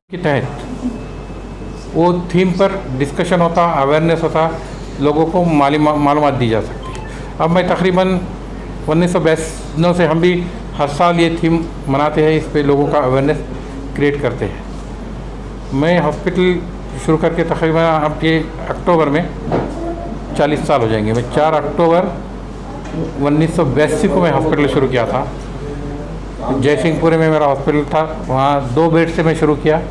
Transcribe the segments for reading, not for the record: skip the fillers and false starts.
के तहत वो थीम पर डिस्कशन होता, अवेयरनेस होता, लोगों को मालूमात दी जा सकती। अब मैं तकरीबन 1992 से हम भी हर साल ये थीम मनाते हैं, इस पे लोगों का अवेयरनेस क्रिएट करते हैं। मैं हॉस्पिटल शुरू करके तकरीबन अब ये अक्टूबर में 40 साल हो जाएंगे। मैं 4 अक्टूबर 1982 को मैं हॉस्पिटल शुरू किया था। जयसिंहपुर में मेरा हॉस्पिटल था, वहाँ 2 बेड से मैं शुरू किया।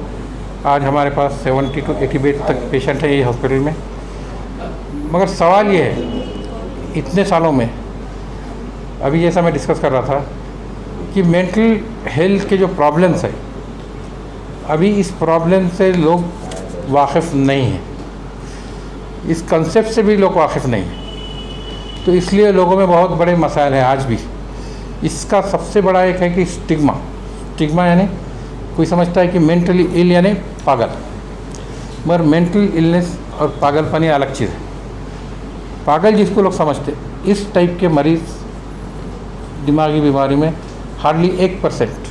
आज हमारे पास 70 to 80 बेड तक पेशेंट है ये हॉस्पिटल में। मगर सवाल ये है इतने सालों में, अभी जैसा मैं डिस्कस कर रहा था कि मेंटल हेल्थ के जो प्रॉब्लम्स है, अभी इस प्रॉब्लम से लोग वाकिफ़ नहीं हैं, इस कंसेप्ट से भी लोग वाकिफ़ नहीं हैं। तो इसलिए लोगों में बहुत बड़े मसाइल हैं आज भी। इसका सबसे बड़ा एक है कि स्टिग्मा यानी कोई समझता है कि मेंटली इल यानी पागल, मगर मेंटल इलनेस और पागलपन अलग चीज़ है। पागल जिसको लोग समझते, इस टाइप के मरीज़ दिमागी बीमारी में हार्डली 1%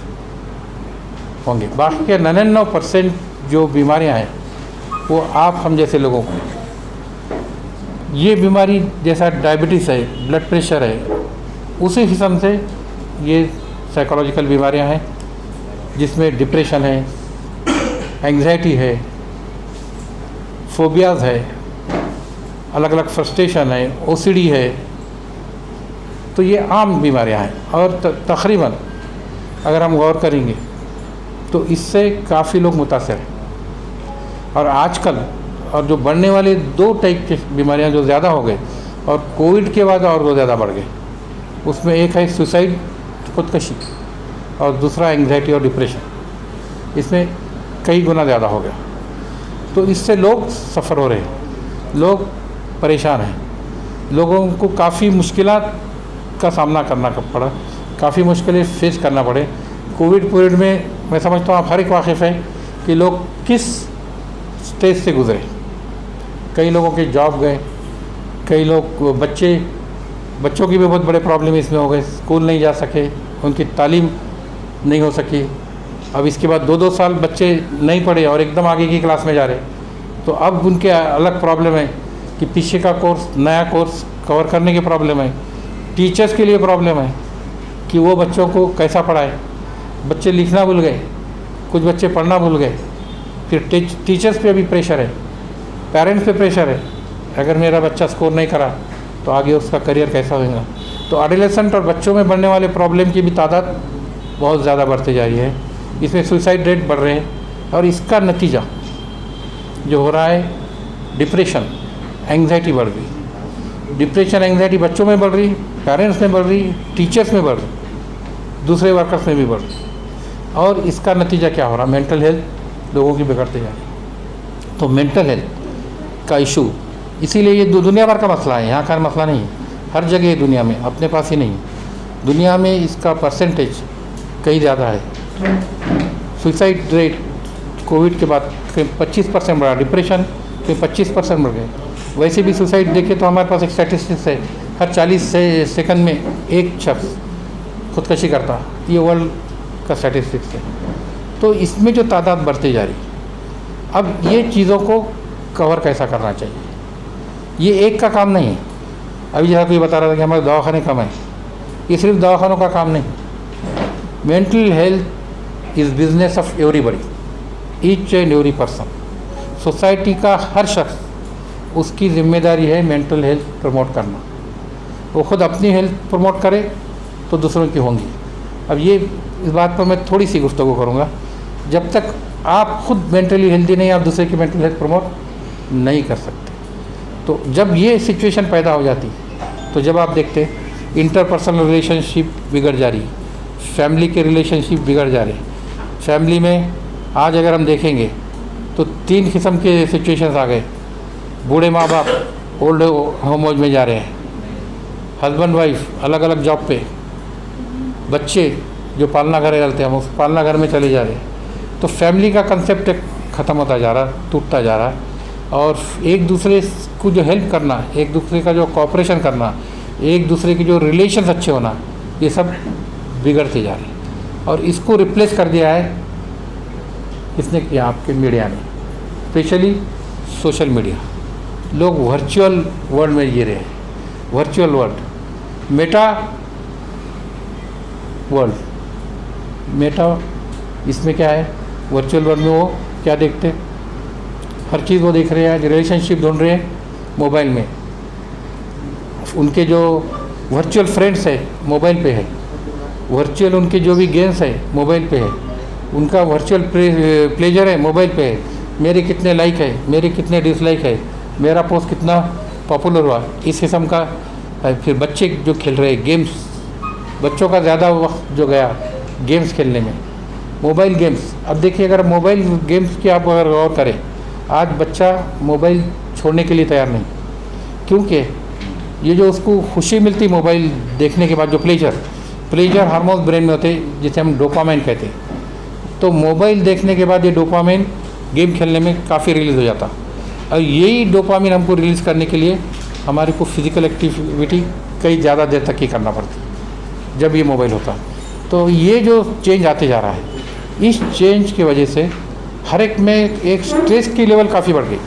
होंगे। बाकी के 99% जो बीमारियां हैं वो आप हम जैसे लोगों को, ये बीमारी जैसा डायबिटीज़ है, ब्लड प्रेशर है, उसी किस्म से ये साइकोलॉजिकल बीमारियां हैं जिसमें डिप्रेशन है, एंग्जाइटी है, फोबियाज़ है, अलग अलग फ्रस्ट्रेशन है, ओसीडी है। तो ये आम बीमारियां हैं और तकरीबन अगर हम गौर करेंगे तो इससे काफ़ी लोग मुतासर हैं। और आजकल और जो बढ़ने वाले 2 टाइप की बीमारियां जो ज़्यादा हो गए और कोविड के बाद और वो ज़्यादा बढ़ गए, उसमें एक है सुसाइड, खुदकशी, और दूसरा एंग्जाइटी और डिप्रेशन। इसमें कई गुना ज़्यादा हो गया। तो इससे लोग सफ़र हो रहे हैं, लोग परेशान हैं, लोगों को काफ़ी मुश्किलात का सामना करना पड़ा, काफ़ी मुश्किलें फेस करना पड़े। कोविड पीरियड में मैं समझता हूँ आप हर एक वाकिफ़ है कि लोग किस स्टेज से गुज़रे। कई लोगों के जॉब गए, कई लोग बच्चों की भी बहुत बड़े प्रॉब्लम इसमें हो गए, स्कूल नहीं जा सके, उनकी तालीम नहीं हो सकी। अब इसके बाद 2-2 साल बच्चे नहीं पढ़े और एकदम आगे की क्लास में जा रहे, तो अब उनके अलग प्रॉब्लम है कि पीछे का कोर्स, नया कोर्स कवर करने की प्रॉब्लम है। टीचर्स के लिए प्रॉब्लम है कि वो बच्चों को कैसा पढ़ाए। बच्चे लिखना भूल गए, कुछ बच्चे पढ़ना भूल गए। फिर टीचर्स पे भी प्रेशर है, पेरेंट्स पे प्रेशर है, अगर मेरा बच्चा स्कोर नहीं करा तो आगे उसका करियर कैसा होगा। तो एडोलेसेंट और बच्चों में बढ़ने वाले प्रॉब्लम की भी तादाद बहुत ज़्यादा बढ़ती जा रही है। इसमें सुसाइड रेट बढ़ रहे हैं और इसका नतीजा जो हो रहा है, डिप्रेशन, एंग्जाइटी बढ़ रही। डिप्रेशन, एंग्जाइटी बच्चों में बढ़ रही, पेरेंट्स में बढ़ रही, टीचर्स में बढ़ रही, दूसरे वर्कर्स में भी बढ़ रही। और इसका नतीजा क्या हो रहा, मेंटल हेल्थ लोगों की बिगड़ते जा रही। तो मेंटल हेल्थ का इशू, इसीलिए ये दुनिया भर का मसला है, यहाँ का मसला नहीं है, हर जगह दुनिया में, अपने पास ही नहीं, दुनिया में इसका परसेंटेज कहीं ज़्यादा है। सुसाइड रेट कोविड के बाद 25% बढ़ा, डिप्रेशन के 25% बढ़ गए। वैसे भी सुसाइड देखे तो हमारे पास एक स्टैटिस्टिक्स है, हर 40 सेकंड में एक शख्स खुदकशी करता, ये वर्ल्ड का स्टैटिस्टिक्स है। तो इसमें जो तादाद बढ़ती जा रही, अब ये चीज़ों को कवर कैसा करना चाहिए, ये एक का काम नहीं है। अभी जैसा कोई बता रहा था कि हमारे दवाखाने कम है, ये सिर्फ दवाखानों का काम नहीं। Mental health is business of everybody, each and every person. Society का हर शख्स, उसकी जिम्मेदारी है मेंटल हेल्थ प्रमोट करना। वो खुद अपनी हेल्थ प्रमोट करे तो दूसरों की होंगी। अब ये इस बात पर मैं थोड़ी सी गुफ्तगू करूँगा, जब तक आप खुद मेंटली हेल्दी नहीं, आप दूसरे की मेंटल हेल्थ प्रमोट नहीं कर सकते। तो जब ये सिचुएशन पैदा हो जाती, तो जब आप देखते इंटरपर्सनल रिलेशनशिप बिगड़ जा रही, फैमिली के रिलेशनशिप बिगड़ जा रहे। फैमिली में आज अगर हम देखेंगे तो 3 किस्म के सिचुएशंस आ गए। बूढ़े माँ बाप ओल्ड होम एज में जा रहे हैं, हस्बैंड वाइफ अलग अलग जॉब पे, बच्चे जो पालना घर रहते हैं उस पालना घर में चले जा रहे हैं। तो फैमिली का कंसेप्ट ख़त्म होता जा रहा, टूटता जा रहा। और एक दूसरे को जो हेल्प करना, एक दूसरे का जो कोऑपरेशन करना, एक दूसरे के जो रिलेशंस अच्छे होना, ये सब बिगड़ते जा रहे हैं। और इसको रिप्लेस कर दिया है किसने किया? आपके मीडिया ने, स्पेशली सोशल मीडिया। लोग वर्चुअल वर्ल्ड में जी रहे हैं, virtual world, Meta world. Meta इसमें क्या है? वर्चुअल वर्ल्ड में वो क्या देखते हैं? हर चीज़ वो देख रहे हैं। आज रिलेशनशिप ढूंढ रहे हैं मोबाइल में, उनके जो वर्चुअल फ्रेंड्स है मोबाइल पे है, वर्चुअल उनके जो भी गेम्स है मोबाइल पे है, उनका वर्चुअल प्लेजर है मोबाइल पे है। मेरे कितने लाइक है, मेरे कितने डिसलाइक है, मेरा पोस्ट कितना पॉपुलर हुआ, इस किस्म का। फिर बच्चे जो खेल रहे हैं गेम्स, बच्चों का ज़्यादा वक्त जो गया गेम्स खेलने में, मोबाइल गेम्स। अब देखिए, अगर मोबाइल गेम्स की आप अगर गौर करें, आज बच्चा मोबाइल छोड़ने के लिए तैयार नहीं, क्योंकि ये जो उसको खुशी मिलती मोबाइल देखने के बाद, जो प्लेजर हार्मोन्स ब्रेन में होते हैं जिसे हम डोपामाइन कहते हैं, तो मोबाइल देखने के बाद ये डोपामाइन गेम खेलने में काफ़ी रिलीज़ हो जाता। और यही डोपामाइन हमको रिलीज़ करने के लिए हमारे को फिज़िकल एक्टिविटी कई ज़्यादा देर तक ही करना पड़ती जब ये मोबाइल होता। तो ये जो चेंज आते जा रहा है, इस चेंज की वजह से हर एक में एक स्ट्रेस की लेवल काफ़ी बढ़ गई,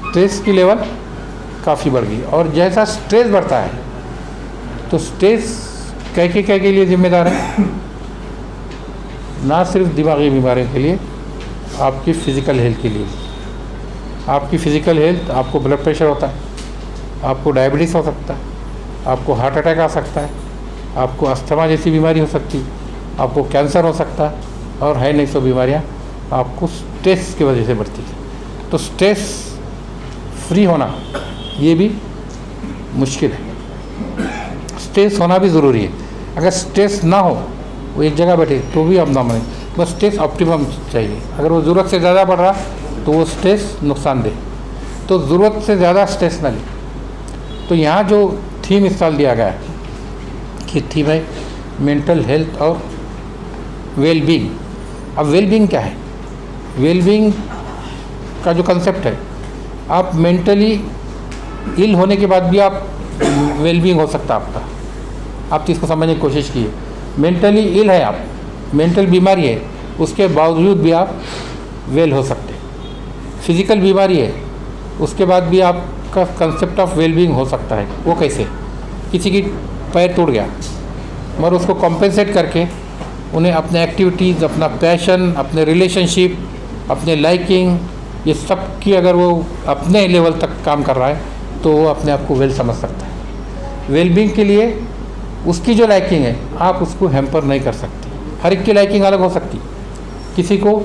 स्ट्रेस की लेवल काफ़ी बढ़ गई। और जैसा स्ट्रेस बढ़ता है तो स्ट्रेस कह के लिए जिम्मेदार है, ना सिर्फ दिमागी बीमारियों के लिए, आपकी फ़िज़िकल हेल्थ के लिए। आपकी फ़िज़िकल हेल्थ, आपको ब्लड प्रेशर होता है, आपको डायबिटीज़ हो सकता है, आपको हार्ट अटैक आ सकता है, आपको अस्थमा जैसी बीमारी हो सकती है, आपको कैंसर हो सकता है, और है नहीं सो बीमारियाँ आपको स्ट्रेस की वजह से बढ़ती है। तो स्ट्रेस फ्री होना ये भी मुश्किल है, स्ट्रेस होना भी ज़रूरी है। अगर स्ट्रेस ना हो, वो एक जगह बैठे तो भी अब ना माने, बस स्ट्रेस ऑप्टिमम चाहिए। अगर वो ज़रूरत से ज़्यादा बढ़ रहा तो वो स्ट्रेस नुकसानदेह, तो ज़रूरत से ज़्यादा स्ट्रेस ना ले। तो यहाँ जो थीम इस साल दिया गया है कि थीम है मेंटल हेल्थ और वेलबींग। अब वेलबींग क्या है? वेलबींग का जो कंसेप्ट है, आप मेंटली इल होने के बाद भी आप वेलबींग हो सकता है आपका। आप इसको समझने की कोशिश कीजिए। मेंटली इल है आप, मेंटल बीमारी है, उसके बावजूद भी आप वेल हो सकते। फिज़िकल बीमारी है, उसके बाद भी आपका कंसेप्ट ऑफ वेलबींग हो सकता है। वो कैसे? किसी की पैर टूट गया, मगर उसको कॉम्पेंसेट करके उन्हें अपने एक्टिविटीज़, अपना पैशन, अपने रिलेशनशिप, अपने लाइकिंग, ये सब की अगर वो अपने लेवल तक काम कर रहा है तो वो अपने आप को वेल समझ सकता है। वेलबींग के लिए उसकी जो लाइकिंग है आप उसको हैम्पर नहीं कर सकते। हर एक की लाइकिंग अलग हो सकती। किसी को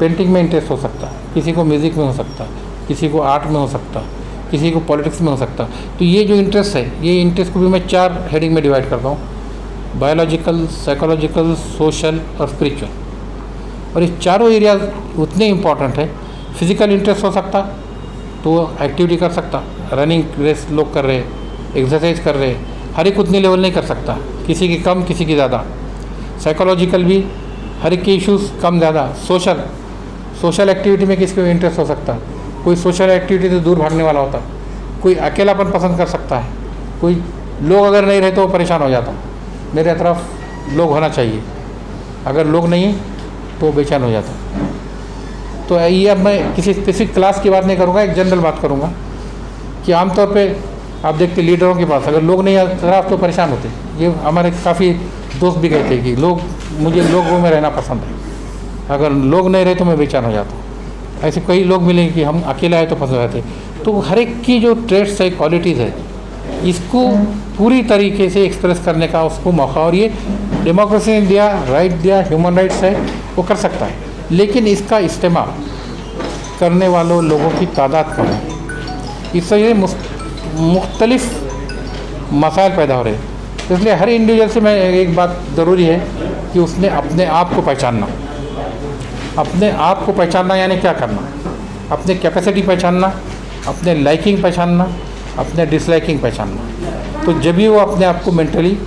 पेंटिंग में इंटरेस्ट हो सकता है, किसी को म्यूज़िक में हो सकता है, किसी को आर्ट में हो सकता है, किसी को पॉलिटिक्स में हो सकता है। तो ये जो इंटरेस्ट है, ये इंटरेस्ट को भी मैं 4 हेडिंग में डिवाइड करता हूँ: बायोलॉजिकल, साइकोलॉजिकल, सोशल और स्पिरिचुअल। और ये चारों एरिया उतने इम्पॉर्टेंट है। फिज़िकल इंटरेस्ट हो सकता तो वो एक्टिविटी कर सकता, रनिंग रेस लोग कर रहे, एक्सरसाइज कर रहे, हर एक उतनी लेवल नहीं कर सकता, किसी की कम, किसी की ज़्यादा। साइकोलॉजिकल भी हर एक के इश्यूज़ कम ज़्यादा। सोशल एक्टिविटी में किसी को इंटरेस्ट हो सकता है, कोई सोशल एक्टिविटी से दूर भागने वाला होता, कोई अकेलापन पसंद कर सकता है, कोई लोग अगर नहीं रहे तो वो परेशान हो जाता, मेरे तरफ लोग होना चाहिए, अगर लोग नहीं तो बेचैन हो जाता। तो ये अब मैं किसी स्पेसिफिक क्लास की बात नहीं करूँगा, एक जनरल बात करूँगा कि आमतौर पे आप देखते लीडरों के पास अगर लोग नहीं आते तो परेशान होते। ये हमारे काफ़ी दोस्त भी कहते कि मुझे लोगों में रहना पसंद है, अगर लोग नहीं रहे तो मैं बेचैन हो जाता हूँ। ऐसे कई लोग मिले कि हम अकेले आए तो फंस जाते। तो हर एक की जो ट्रेड्स है, क्वालिटीज़ है, इसको पूरी तरीके से एक्सप्रेस करने का उसको मौका, और ये डेमोक्रेसी ने दिया, राइट दिया, ह्यूमन राइट्स है, वो कर सकता है। लेकिन इसका इस्तेमाल करने वालों लोगों की तादाद कम है। इससे मुख्तलिफ मसाइल पैदा हो रहे हैं। इसलिए हर इंडिविजुअल से मैं एक बात ज़रूरी है कि उसने अपने आप को पहचानना। अपने आप को पहचानना यानी क्या करना? अपने कैपेसिटी पहचानना, अपने लाइकिंग पहचानना, अपने डिसलाइकिंग पहचानना। तो जब भी वो अपने आप को मेंटली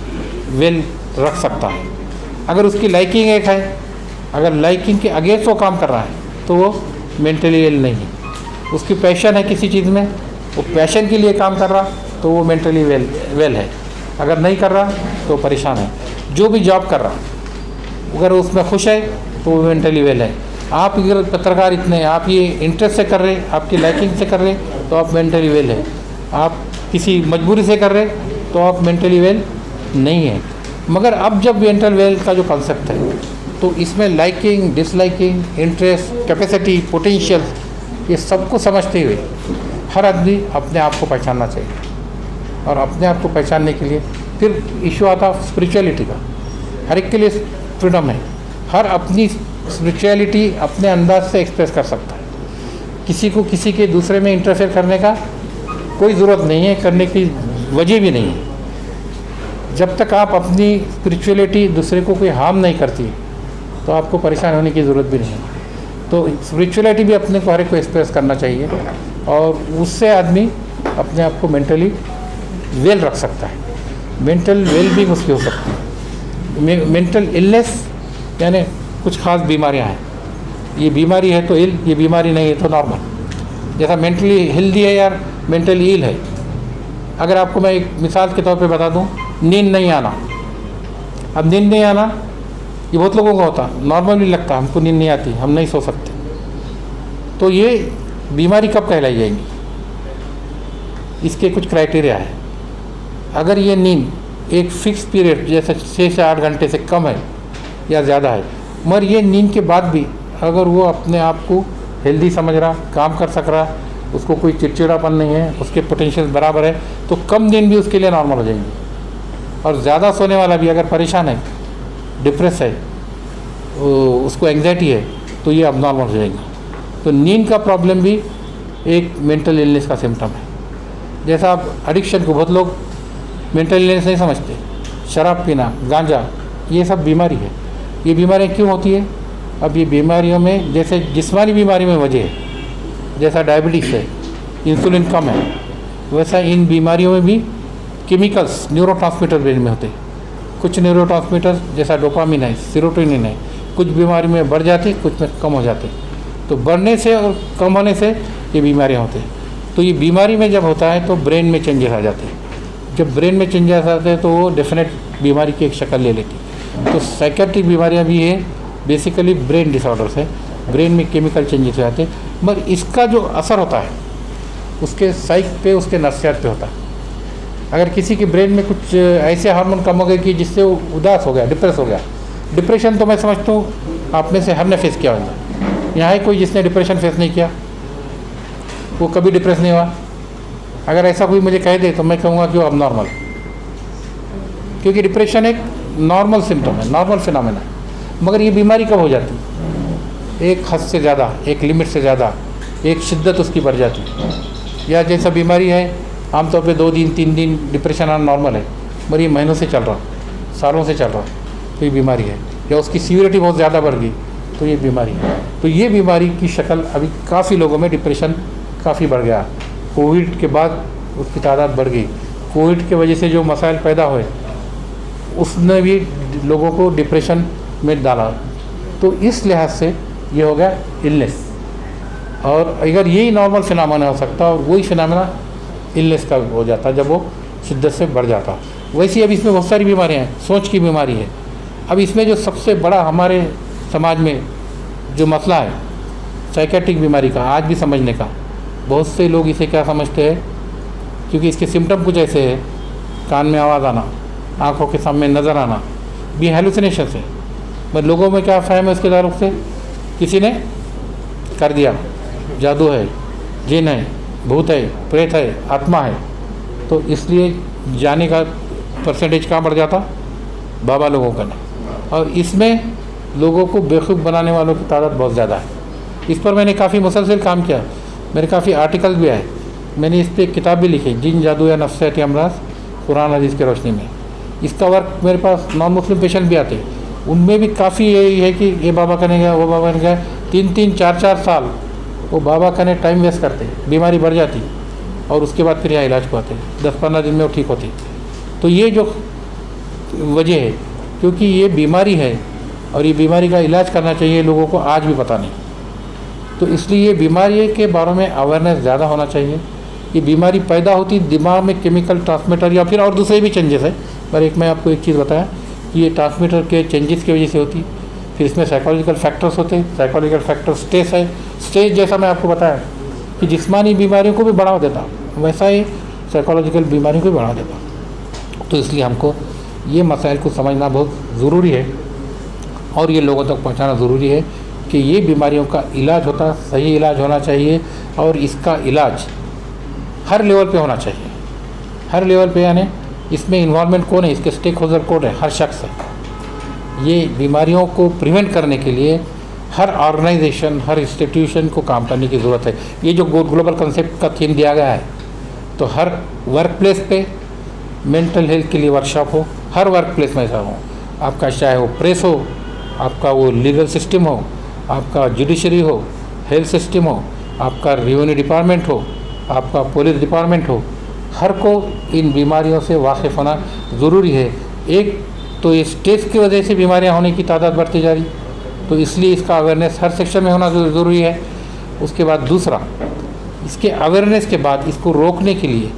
वेल रख सकता है। अगर उसकी लाइकिंग एक है, अगर लाइकिंग के अगेंस्ट वो काम कर रहा है तो वो मेंटली वेल नहीं है। उसकी पैशन है किसी चीज़ में, वो पैशन के लिए काम कर रहा तो वो मेंटली वेल है। अगर नहीं कर रहा तो परेशान है। जो भी जॉब कर रहा अगर उसमें खुश है तो वो मेंटली वेल है। आप अगर पत्रकार इतने आप ये इंटरेस्ट से कर रहे, आपकी लाइकिंग से कर रहे, तो आप मेंटली वेल है। आप किसी मजबूरी से कर रहे तो आप मेंटली वेल नहीं है। मगर अब जब मेंटल वेल का जो कॉन्सेप्ट है, तो इसमें liking, disliking, interest, capacity, potential, ये सबको समझते हुए हर आदमी अपने आप को पहचानना चाहिए। और अपने आप को पहचानने के लिए फिर इशू आता स्पिरिचुअलिटी का। हर एक के लिए फ्रीडम है, हर अपनी स्पिरिचुअलिटी अपने अंदाज से एक्सप्रेस कर सकता है। किसी को किसी के दूसरे में इंटरफेयर करने का कोई ज़रूरत नहीं है, करने की वजह भी नहीं है। जब तक आप अपनी स्पिरिचुअलिटी दूसरे को कोई हार्म नहीं करती, तो आपको परेशान होने की ज़रूरत भी नहीं है। तो स्पिरिचुअलिटी भी अपने को हर एक को एक्सप्रेस करना चाहिए, और उससे आदमी अपने आप को मेंटली वेल रख सकता है। मेंटल वेलबींग उसकी हो सकती है। मेंटल इलनेस यानी कुछ खास बीमारियां हैं, ये बीमारी है तो इल, ये बीमारी नहीं है तो नॉर्मल। जैसा मेंटली हेल्दी है यार, मेंटली इल है। अगर आपको मैं एक मिसाल के तौर पे बता दूं, नींद नहीं आना। अब नींद नहीं आना ये बहुत लोगों का होता, नॉर्मली लगता हमको नींद नहीं आती, हम नहीं सो सकते, तो ये बीमारी कब कहलाई जाएगी? इसके कुछ क्राइटेरिया है। अगर ये नींद एक फिक्स पीरियड जैसे 6 से 8 घंटे से कम है या ज़्यादा है, मगर ये नींद के बाद भी अगर वो अपने आप को हेल्दी समझ रहा, काम कर सक रहा, उसको कोई चिड़चिड़ापन नहीं है, उसके पोटेंशियल बराबर है, तो कम नींद भी उसके लिए नॉर्मल हो जाएंगी। और ज़्यादा सोने वाला भी अगर परेशान है, डिप्रेस है, उसको एंग्जाइटी है, तो ये अब नॉर्मल हो जाएगा। तो नींद का प्रॉब्लम भी एक मेंटल इलनेस का सिम्टम है। जैसा आप एडिक्शन को बहुत लोग मेंटल इलनेस नहीं समझते, शराब पीना, गांजा, ये सब बीमारी है। ये बीमारियाँ क्यों होती है? अब ये बीमारियों में जैसे जिस्मानी बीमारी में वजह है, जैसा डायबिटीज़ है, इंसुलिन कम है, वैसा इन बीमारियों में भी केमिकल्स, न्यूरोट्रांसमीटर ब्रेन में होते हैं। कुछ न्यूरोट्रांसमीटर जैसा डोपामिन है, सेरोटोनिन है, कुछ बीमारी में बढ़ जाते, कुछ में कम हो जाते। तो बढ़ने से और कम होने से ये बीमारियाँ होती हैं। तो ये बीमारी में जब होता है तो ब्रेन में चेंजेस आ जाते हैं। जब ब्रेन में चेंजेस आते हैं तो वो डेफिनेट बीमारी की एक शक्ल ले लेती है। तो साइकेट्रिक बीमारियाँ भी है, बेसिकली ब्रेन डिसऑर्डर्स है, ब्रेन में केमिकल चेंजेस हो जाते हैं। मगर इसका जो असर होता है उसके साइक पे, उसके नफ्सियात पे होता है। अगर किसी के ब्रेन में कुछ ऐसे हार्मोन कम हो गए कि जिससे वो उदास हो गया, डिप्रेस हो गया। डिप्रेशन तो मैं समझता हूँ आप में से हर ने फेस किया होगा। यहाँ है कोई जिसने डिप्रेशन फेस नहीं किया? वो कभी डिप्रेस नहीं हुआ? अगर ऐसा कोई मुझे कह दे तो मैं कहूँगा कि वो अब नॉर्मल, क्योंकि डिप्रेशन एक नॉर्मल सिम्टम है, नॉर्मल फिनोमेना है। मगर ये बीमारी कब हो जाती है? एक हद से ज़्यादा, एक लिमिट से ज़्यादा, एक शिद्दत उसकी बढ़ जाती है। या जैसा बीमारी है आमतौर पे 2 दिन 3 दिन डिप्रेशन आना नॉर्मल है, मगर ये महीनों से चल रहा, सालों से चल रहा, तो ये बीमारी है। या उसकी सीवियरिटी बहुत ज़्यादा बढ़ गई, तो ये बीमारी है। तो ये बीमारी की शक्ल अभी काफ़ी लोगों में, डिप्रेशन काफ़ी बढ़ गया। कोविड के बाद उसकी तादाद बढ़ गई। कोविड के वजह से जो मसाइल पैदा हुए उसने भी लोगों को डिप्रेशन में डाला। तो इस लिहाज से ये हो गया इलनेस। और अगर यही नॉर्मल फिनोमेना हो सकता और वही फिनोमेना इलनेस का हो जाता जब वो शिद्दत से बढ़ जाता। वैसे अब इसमें बहुत सारी बीमारियाँ हैं, सोच की बीमारी है। अब इसमें जो सबसे बड़ा हमारे समाज में जो मसला है साइकेट्रिक बीमारी का, आज भी समझने का, बहुत से लोग इसे क्या समझते हैं, क्योंकि इसके सिम्टम कुछ ऐसे हैं, कान में आवाज़ आना, आँखों के सामने नज़र आना, भी हेलुसिनेशन से। पर लोगों में क्या फ़हम है उसके ताल्लुक से, किसी ने कर दिया, जादू है, जिन है, भूत है, प्रेत है, आत्मा है, तो इसलिए जाने का परसेंटेज कहाँ बढ़ जाता? बाबा लोगों का नहीं। और इसमें लोगों को बेवकूफ़ बनाने वालों की तादाद बहुत ज़्यादा है। इस पर मैंने काफ़ी मुसलसल काम किया, मेरे काफ़ी आर्टिकल भी आए, मैंने इस पर एक किताब भी लिखी, जिन, जादू या नफ्सियाती अमराज कुरान हदीस की रोशनी में। इसका वर्क मेरे पास नॉन मुस्लिम पेशेंट भी आते, उनमें भी काफ़ी यही है कि ये बाबा करने गया, वो बाबा करने गया, 3-3, 4-4 साल वो बाबा करने टाइम वेस्ट करते, बीमारी बढ़ जाती, और उसके बाद फिर यहाँ इलाज को आते, 10-15 दिन में वो ठीक होती। तो ये जो वजह है, क्योंकि ये बीमारी है और ये बीमारी का इलाज करना चाहिए, लोगों को आज भी पता नहीं। तो इसलिए ये बीमारी के बारे में अवेयरनेस ज़्यादा होना चाहिए। ये बीमारी पैदा होती दिमाग में केमिकल ट्रांसमीटर या फिर और दूसरे भी चेंजेस है, पर एक मैं आपको एक चीज़ बताया कि ये ट्रांसमीटर के चेंजेस की वजह से होती। फिर इसमें साइकोलॉजिकल फैक्टर्स होते हैं। साइकोलॉजिकल फैक्टर स्ट्रेस है। स्ट्रेस जैसा मैं आपको बताया कि जिस्मानी बीमारियों को भी बढ़ावा देता, वैसा ही साइकोलॉजिकल बीमारियों को भी बढ़ावा देता। तो इसलिए हमको ये मसाइल को समझना बहुत ज़रूरी है और ये लोगों तक पहुंचाना ज़रूरी है कि ये बीमारियों का इलाज होता, सही इलाज होना चाहिए और इसका इलाज हर लेवल पे होना चाहिए। हर लेवल पे यानी इसमें इन्वॉल्वमेंट कौन है, इसके स्टेक होल्डर कौन है, हर शख्स है। ये बीमारियों को प्रिवेंट करने के लिए हर ऑर्गेनाइजेशन, हर इंस्टीट्यूशन को काम करने की ज़रूरत है। ये जो ग्लोबल कंसेप्ट का थीम दिया गया है, तो हर वर्क प्लेस पे मेंटल हेल्थ के लिए वर्कशॉप हो, हर वर्क प्लेस में ऐसा हो। आपका चाहे वो प्रेस हो, आपका वो लीगल सिस्टम हो, आपका जुडिशरी हो, हेल्थ सिस्टम हो, आपका रेवेन्यू डिपार्टमेंट हो, आपका पुलिस डिपार्टमेंट हो, हर को इन बीमारियों से वाकिफ़ होना ज़रूरी है। एक तो ये स्ट्रेस की वजह से बीमारियां होने की तादाद बढ़ती जा रही, तो इसलिए इसका अवेयरनेस हर सेक्शन में होना ज़रूरी है। उसके बाद दूसरा, इसके अवेयरनेस के बाद इसको रोकने के लिए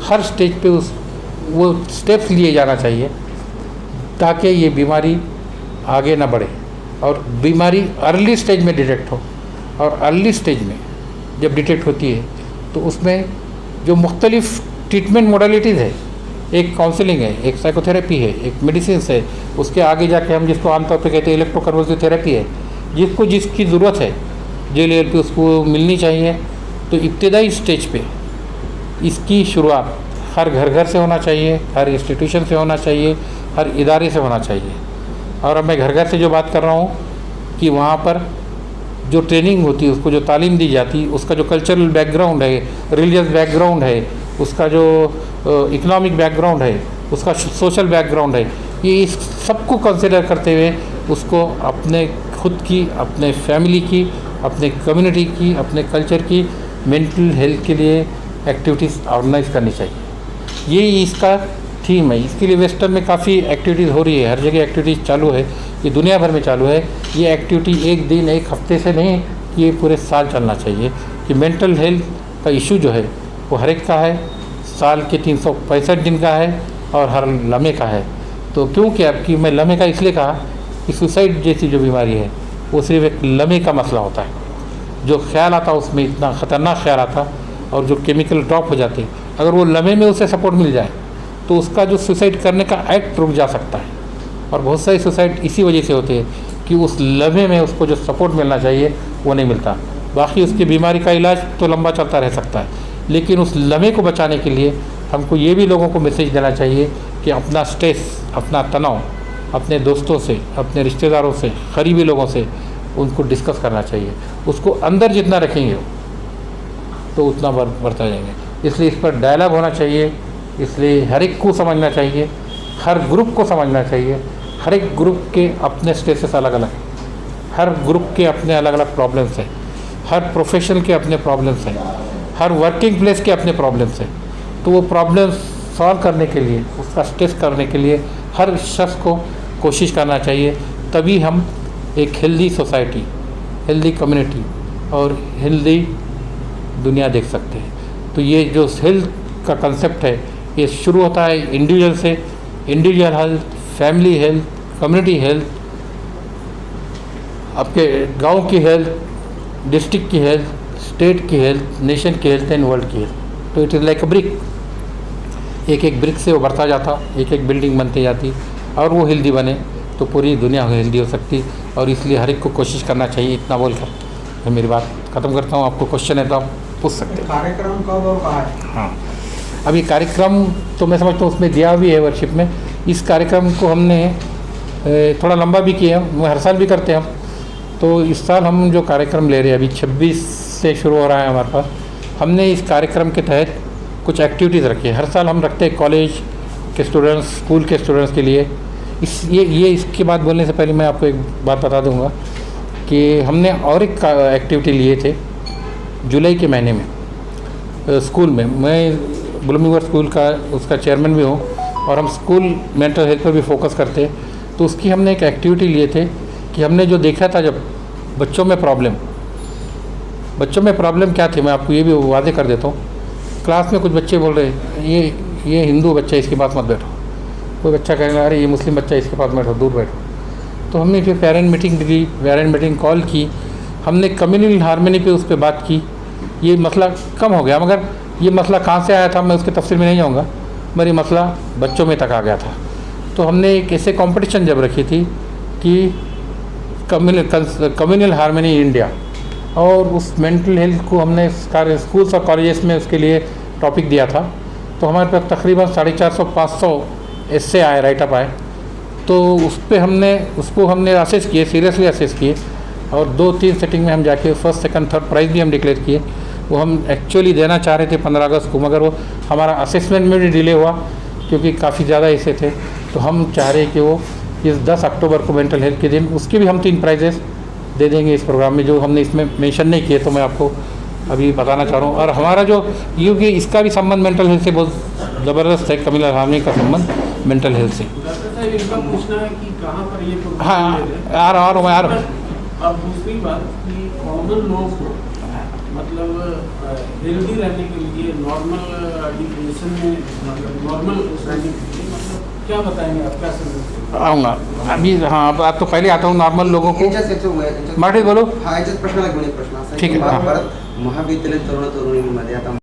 हर स्टेज पे वो स्टेप्स लिए जाना चाहिए ताकि ये बीमारी आगे ना बढ़े और बीमारी अर्ली स्टेज में डिटेक्ट हो। और अर्ली स्टेज में जब डिटेक्ट होती है तो उसमें जो मुख्तलिफ़ ट्रीटमेंट मोडालिटीज़ है, एक काउंसलिंग है, एक साइकोथेरेपी है, एक मेडिसिन है, उसके आगे जाके हम जिसको आमतौर पे कहते हैं इलेक्ट्रोकन्वल्सिव थेरेपी है, जिसको जिसकी ज़रूरत है जे लेवल पे उसको मिलनी चाहिए। तो इब्तदाई स्टेज पे इसकी शुरुआत हर घर से होना चाहिए, हर इंस्टीट्यूशन से होना चाहिए, हर इदारे से होना चाहिए। और अब मैं घर से जो बात कर रहा हूँ कि वहाँ पर जो ट्रेनिंग होती है, उसको जो तालीम दी जाती है, उसका जो कल्चरल बैकग्राउंड है, रिलीजियस बैकग्राउंड है, उसका जो इकोनॉमिक बैकग्राउंड है, उसका सोशल बैकग्राउंड है, ये इस सबको कंसिडर करते हुए उसको अपने खुद की, अपने फैमिली की, अपने कम्युनिटी की, अपने कल्चर की मेंटल हेल्थ के लिए एक्टिविटीज़ ऑर्गेनाइज करनी चाहिए। ये इसका थीम है। इसके लिए वेस्टर्न में काफ़ी एक्टिविटीज़ हो रही है, हर जगह एक्टिविटीज़ चालू है, ये दुनिया भर में चालू है। ये एक्टिविटी एक दिन एक हफ्ते से नहीं कि ये पूरे साल चलना चाहिए कि मेंटल हेल्थ का इशू जो है वो हर एक का है, साल के 365 दिन का है और हर लम्हे का है। तो क्योंकि अब कि मैं लम्हे का इसलिए कहा कि सुसाइड जैसी जो बीमारी है वो सिर्फ एक लम्हे का मसला होता है। जो ख्याल आता उसमें इतना ख़तरनाक ख्याल आता और जो केमिकल ड्रॉप हो जाते, अगर वो लम्हे में उसे सपोर्ट मिल जाए तो उसका जो सुसाइड करने का एक्ट रुक जा सकता है। और बहुत सारी सुसाइड इसी वजह से होते हैं कि उस लम्हे में उसको जो सपोर्ट मिलना चाहिए वो नहीं मिलता। बाकी उसकी बीमारी का इलाज तो लंबा चलता रह सकता है, लेकिन उस लम्हे को बचाने के लिए हमको ये भी लोगों को मैसेज देना चाहिए कि अपना स्ट्रेस, अपना तनाव अपने दोस्तों से, अपने रिश्तेदारों से, करीबी लोगों से उनको डिस्कस करना चाहिए। उसको अंदर जितना रखेंगे तो उतना बढ़ता जाएंगे। इसलिए इस पर डायलॉग होना चाहिए, इसलिए हर एक को समझना चाहिए, हर ग्रुप को समझना चाहिए। हर एक ग्रुप के अपने स्ट्रेसेस अलग अलग, हर ग्रुप के अपने अलग अलग प्रॉब्लम्स हैं, हर प्रोफेशन के अपने प्रॉब्लम्स हैं, हर वर्किंग प्लेस के अपने प्रॉब्लम्स हैं। तो वो प्रॉब्लम्स सॉल्व करने के लिए, उसका स्ट्रेस करने के लिए हर शख्स को कोशिश करना चाहिए। तभी हम एक हेल्दी सोसाइटी, हेल्दी कम्युनिटी और हेल्दी दुनिया देख सकते हैं। तो ये जो हेल्थ का कंसेप्ट है ये शुरू होता है इंडिविजुअल से। Individual health, family health, community health, आपके गांव की हेल्थ, डिस्ट्रिक्ट की हेल्थ, स्टेट की हेल्थ, नेशन की हेल्थ एंड वर्ल्ड की हेल्थ। तो it is like a brick, एक एक ब्रिक से वो बढ़ता जाता, एक एक बिल्डिंग बनती जाती और वो हेल्दी बने तो पूरी दुनिया हेल्दी हो सकती। और इसलिए हर एक को कोशिश करना चाहिए। इतना बोलकर मैं मेरी बात ख़त्म करता हूँ। आपको क्वेश्चन है तो आप पूछ सकते हैं। कार्यक्रम कब और कहाँ है? हाँ, अभी कार्यक्रम तो मैं समझता हूँ उसमें दिया भी है वर्कशिप में। इस कार्यक्रम को हमने थोड़ा लंबा भी किया, वो हर साल भी करते हैं हम। तो इस साल हम जो कार्यक्रम ले रहे हैं अभी 26 से शुरू हो रहा है हमारे पास। हमने इस कार्यक्रम के तहत कुछ एक्टिविटीज़ रखी है। हर साल हम रखते हैं कॉलेज के स्टूडेंट्स, स्कूल के स्टूडेंट्स के लिए। इसके बाद बोलने से पहले मैं आपको एक बात बता दूंगा कि हमने और एक एक्टिविटी लिए थे जुलाई के महीने में स्कूल में। मैं ब्लूमिंगवर्थ स्कूल का उसका चेयरमैन भी हूँ और हम स्कूल मेंटल हेल्थ पर भी फोकस करते हैं। तो उसकी हमने एक एक्टिविटी लिए थे कि हमने जो देखा था जब बच्चों में प्रॉब्लम क्या थी, मैं आपको ये भी वादे कर देता हूँ। क्लास में कुछ बच्चे बोल रहे ये हिंदू बच्चा, इसके पास मत बैठो। कोई बच्चा कहेगा अरे ये मुस्लिम बच्चा, इसके पास बैठो, दूर बैठो। तो हमने फिर पेरेंट मीटिंग ली, पेरेंट मीटिंग कॉल की, हमने कम्युनल हार्मनी पे उस पर बात की, ये मसला कम हो गया। मगर ये मसला कहाँ से आया था मैं उसके तफसील में नहीं जाऊँगा, मेरी मसला बच्चों में तक आ गया था। तो हमने एक ऐसे कंपटीशन जब रखी थी कि कम्युनल हार्मनी इंडिया, और उस मेंटल हेल्थ को हमने सारे स्कूल्स और कॉलेजेस में उसके लिए टॉपिक दिया था। तो हमारे पास तकरीबन 450-500 एस्से आए, राइटअप आए। तो उस पर उसको हमने असेस किए, सीरियसली असेस किए, और 2-3 सेटिंग में हम जाके फर्स्ट सेकंड थर्ड प्राइज़ भी हम डिक्लेयर किए। वो हम एक्चुअली देना चाह रहे थे 15 अगस्त को, मगर वो हमारा असेसमेंट में भी डिले हुआ क्योंकि काफ़ी ज़्यादा ऐसे थे। तो हम चाह रहे कि वो इस 10 अक्टूबर को मेंटल हेल्थ के दिन उसके भी हम 3 प्राइजेस दे देंगे इस प्रोग्राम में, जो हमने इसमें मेंशन नहीं किए, तो मैं आपको अभी बताना चाह रहा हूँ। और हमारा जो क्योंकि इसका भी संबंध मेंटल हेल्थ से बहुत ज़बरदस्त है, कम्युनल हार्मनी का संबंध मेंटल हेल्थ से। डॉक्टर साहब इनका पूछना है कि कहाँ पर ये प्रोग्राम हाँ दे रहे हैं? यार अब दूसरी बात कि कॉमन लोग को मतलब हेल्दी रहने के लिए नॉर्मल डिफिनेशन में मतलब नॉर्मल रहने के लिए मतलब क्या बताएंगे आप, क्या समझते हैं? आऊँगा अभी। हाँ अब तो पहले आता हूँ नॉर्मल लोगों को। मराठीत बोलो. हा याच्यात प्रश्नाला घेऊन एक प्रश्न असा आहे ठीक की आहे, हां. महाभारत महाविद्यालयीन तरुण तरुणींमध्ये आता